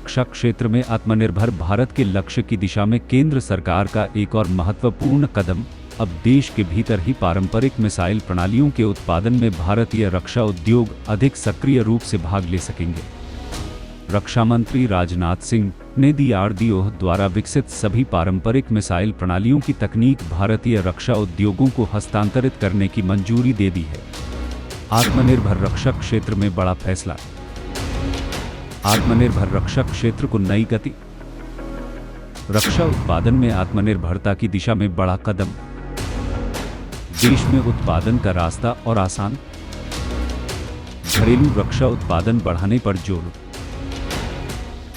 रक्षा क्षेत्र में आत्मनिर्भर भारत के लक्ष्य की दिशा में केंद्र सरकार का एक और महत्वपूर्ण कदम। अब देश के भीतर ही पारंपरिक मिसाइल प्रणालियों के उत्पादन में भारतीय रक्षा उद्योग अधिक सक्रिय रूप से भाग ले सकेंगे। रक्षा मंत्री राजनाथ सिंह ने DRDO द्वारा विकसित सभी पारंपरिक मिसाइल प्रणालियों की तकनीक भारतीय रक्षा उद्योगों को हस्तांतरित करने की मंजूरी दे दी है। आत्मनिर्भर रक्षा क्षेत्र में बड़ा फैसला। आत्मनिर्भर रक्षा क्षेत्र को नई गति। रक्षा उत्पादन में आत्मनिर्भरता की दिशा में बड़ा कदम। देश में उत्पादन का रास्ता और आसान। घरेलू रक्षा उत्पादन बढ़ाने पर जोर।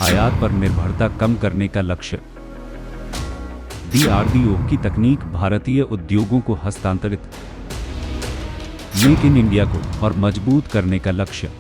आयात पर निर्भरता कम करने का लक्ष्य। DRDO की तकनीक भारतीय उद्योगों को हस्तांतरित। मेक इन इंडिया को और मजबूत करने का लक्ष्य।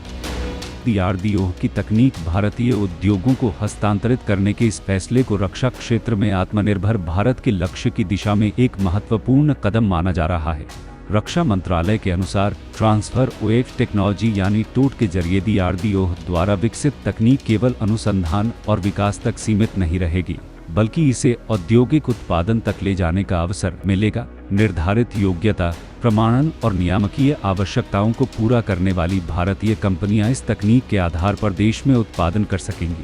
DRDO की तकनीक भारतीय उद्योगों को हस्तांतरित करने के इस फैसले को रक्षा क्षेत्र में आत्मनिर्भर भारत के लक्ष्य की दिशा में एक महत्वपूर्ण कदम माना जा रहा है। रक्षा मंत्रालय के अनुसार ट्रांसफर ऑफ टेक्नोलॉजी यानी टोट के जरिए DRDO द्वारा विकसित तकनीक केवल अनुसंधान और विकास तक सीमित नहीं रहेगी, बल्कि इसे औद्योगिक उत्पादन तक ले जाने का अवसर मिलेगा। निर्धारित योग्यता, प्रमाणन और नियामकीय आवश्यकताओं को पूरा करने वाली भारतीय कंपनियां इस तकनीक के आधार पर देश में उत्पादन कर सकेंगी।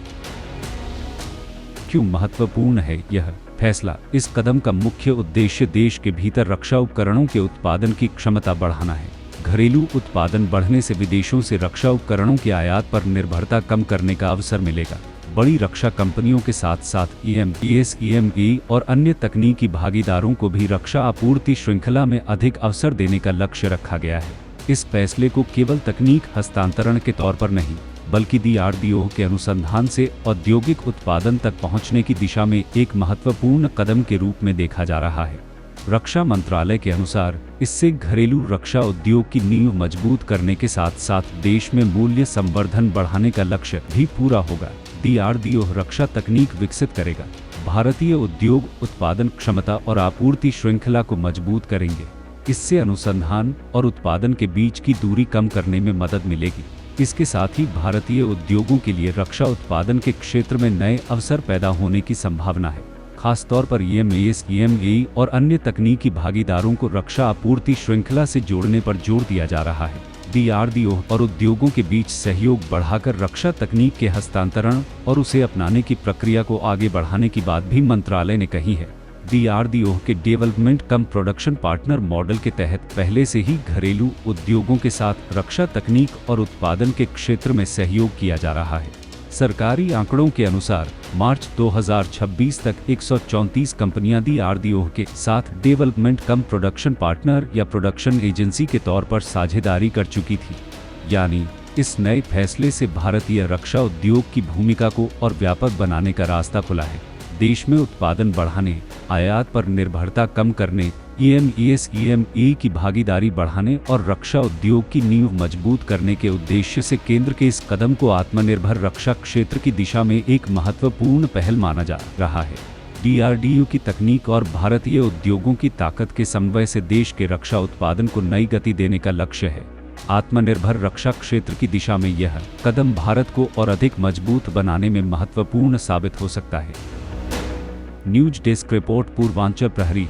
क्यों महत्वपूर्ण है यह फैसला? इस कदम का मुख्य उद्देश्य देश के भीतर रक्षा उपकरणों के उत्पादन की क्षमता बढ़ाना है। घरेलू उत्पादन बढ़ने से विदेशों से रक्षा उपकरणों के आयात पर निर्भरता कम करने का अवसर मिलेगा। बड़ी रक्षा कंपनियों के साथ साथ EME और अन्य तकनीकी भागीदारों को भी रक्षा आपूर्ति श्रृंखला में अधिक अवसर देने का लक्ष्य रखा गया है। इस फैसले को केवल तकनीक हस्तांतरण के तौर पर नहीं, बल्कि DRDO के अनुसंधान से औद्योगिक उत्पादन तक पहुंचने की दिशा में एक महत्वपूर्ण कदम के रूप में देखा जा रहा है। रक्षा मंत्रालय के अनुसार इससे घरेलू रक्षा उद्योग की नींव मजबूत करने के साथ साथ देश में मूल्य संवर्धन बढ़ाने का लक्ष्य भी पूरा होगा। DRDO रक्षा तकनीक विकसित करेगा। भारतीय उद्योग उत्पादन क्षमता और आपूर्ति श्रृंखला को मजबूत करेंगे। इससे अनुसंधान और उत्पादन के बीच की दूरी कम करने में मदद मिलेगी। इसके साथ ही भारतीय उद्योगों के लिए रक्षा उत्पादन के क्षेत्र में नए अवसर पैदा होने की संभावना है। खासतौर पर EME और अन्य तकनीकी भागीदारों को रक्षा आपूर्ति श्रृंखला से जोड़ने पर जोर दिया जा रहा है। DRDO और उद्योगों के बीच सहयोग बढ़ाकर रक्षा तकनीक के हस्तांतरण और उसे अपनाने की प्रक्रिया को आगे बढ़ाने की बात भी मंत्रालय ने कही है। DRDO के डेवलपमेंट कम प्रोडक्शन पार्टनर मॉडल के तहत पहले से ही घरेलू उद्योगों के साथ रक्षा तकनीक और उत्पादन के क्षेत्र में सहयोग किया जा रहा है। सरकारी आंकड़ों के अनुसार मार्च 2026 तक 134 कंपनियां DRDO के साथ डेवलपमेंट कम प्रोडक्शन पार्टनर या प्रोडक्शन एजेंसी के तौर पर साझेदारी कर चुकी थी। यानी इस नए फैसले से भारतीय रक्षा उद्योग की भूमिका को और व्यापक बनाने का रास्ता खुला है। देश में उत्पादन बढ़ाने, आयात पर निर्भरता कम करने, EME की भागीदारी बढ़ाने और रक्षा उद्योग की नींव मजबूत करने के उद्देश्य से केंद्र के इस कदम को आत्मनिर्भर रक्षा क्षेत्र की दिशा में एक महत्वपूर्ण पहल माना जा रहा है। DRDO की तकनीक और भारतीय उद्योगों की ताकत के समन्वय से देश के रक्षा उत्पादन को नई गति देने का लक्ष्य है। आत्मनिर्भर रक्षा क्षेत्र की दिशा में यह कदम भारत को और अधिक मजबूत बनाने में महत्वपूर्ण साबित हो सकता है। न्यूज डेस्क रिपोर्ट, पूर्वांचल प्रहरी।